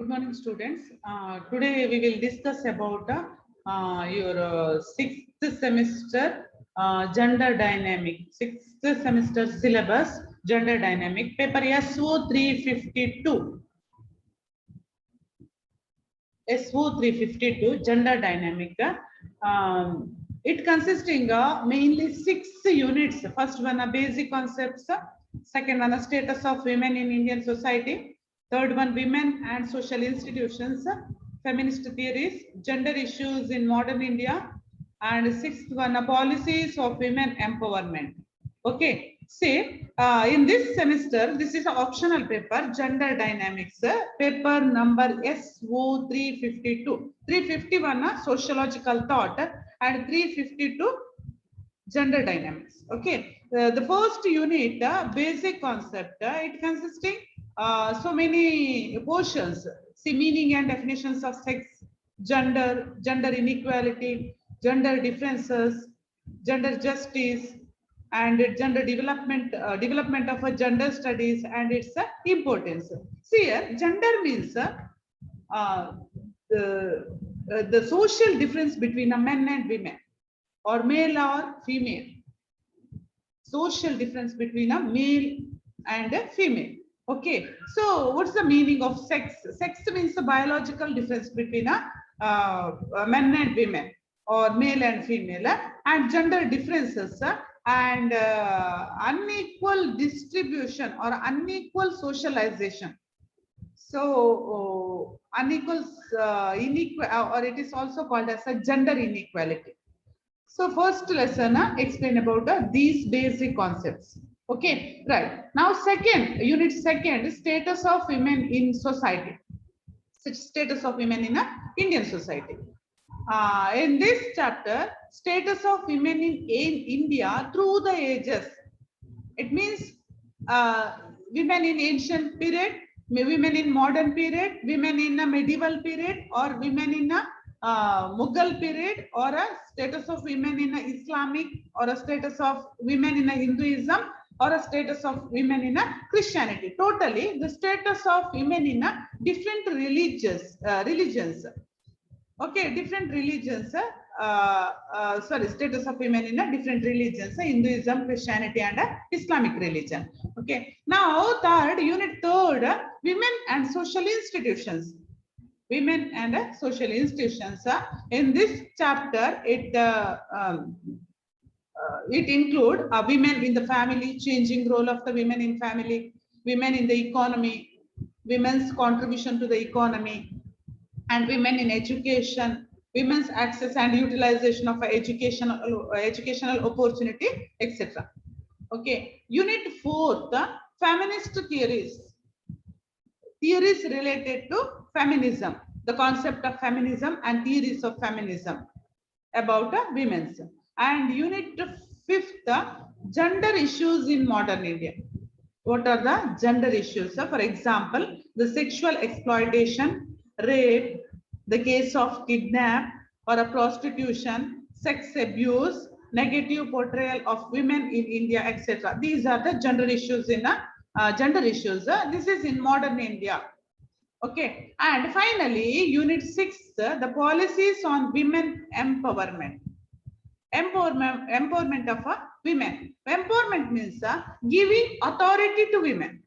Good morning, students. Today we will discuss about your sixth semester gender dynamic, sixth semester syllabus gender dynamic, paper SO 352. SO 352 gender dynamic. It consisting mainly 6 units. First one, basic concepts. Second one, status of women in Indian society. Third one, women and social institutions, feminist theories, gender issues in modern India. And sixth one, policies of women empowerment. Okay, say in this semester, this is an optional paper, gender dynamics, paper number SO 352. 351, sociological thought, and 352, gender dynamics. Okay, the first unit, basic concept, it consisting so many portions. See, meaning and definitions of sex, gender, gender inequality, gender differences, gender justice, and gender development, development of a gender studies and its importance. See here, gender means uh, the social difference between a men and women, or male or female. Social difference between a male and a female. Okay, so what's the meaning of sex? Sex means the biological difference between men and women, or male and female, and gender differences and unequal distribution or unequal socialization. So unequal, inequal, or it is also called as a gender inequality. So first lesson explain about these basic concepts. Okay, right. Now second, unit second, status of women in society. Such status of women in Indian society. In this chapter, status of women in India through the ages. It means women in ancient period, women in modern period, women in a medieval period, or women in a Mughal period, or a status of women in a Islamic, or a status of women in a Hinduism, or a status of women in a Christianity. Totally, the status of women in a different religions. Okay, different religions. Sorry, status of women in a different religions, Hinduism, Christianity, and Islamic religion. Okay, now third, unit third, women and social institutions. Women and social institutions. In this chapter, it include women in the family, changing role of the women in family, women in the economy, women's contribution to the economy, and women in education, women's access and utilization of educational opportunity, etc. Okay, unit fourth, feminist theories. Theories related to feminism, the concept of feminism and theories of feminism about women's. And unit fifth, gender issues in modern India. What are the gender issues? For example, the sexual exploitation, rape, the case of kidnap or a prostitution, sex abuse, negative portrayal of women in India, etc. These are the gender issues in gender issues. This is in modern India. Okay, and finally, unit 6, the policies on women empowerment. Empowerment of women. Empowerment means giving authority to women.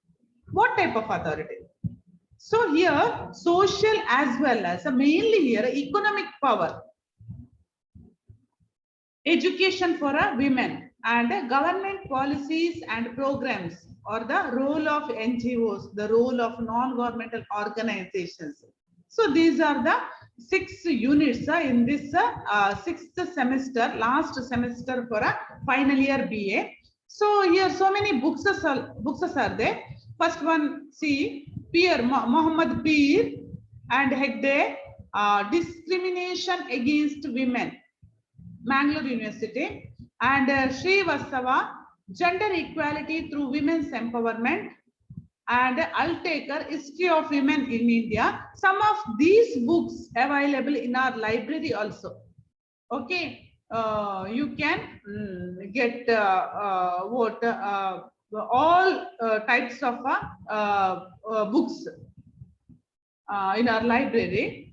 What type of authority? So here, social as well as mainly here economic power, education for women, and government policies and programs, or the role of NGOs, the role of non-governmental organizations. So these are the 6 units in this 6th semester, last semester for a final year BA. So here so many books are there. First one, see, Peer, Muhammad Peer and Hegde, Discrimination Against Women, Mangalore University, and Srivastava, Gender Equality Through Women's Empowerment, and Altaker, History of Women in India. Some of these books available in our library also. Okay, you can get all types of books in our library.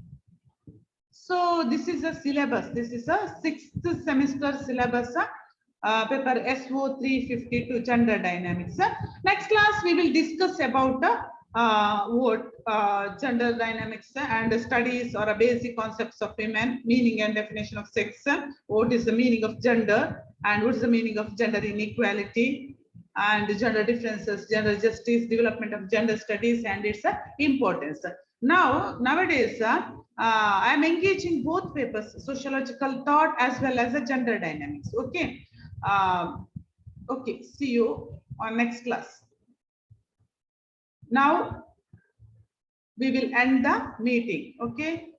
So this is a syllabus. This is a 6th semester syllabus. Paper SO 352 gender dynamics. Next class we will discuss about what gender dynamics and studies or a basic concepts of women, meaning and definition of sex, what is the meaning of gender and what is the meaning of gender inequality and gender differences, gender justice, development of gender studies and its importance. Nowadays, I am engaging both papers, sociological thought as well as the gender dynamics. Okay. Okay, see you on next class. Now we will end the meeting. Okay.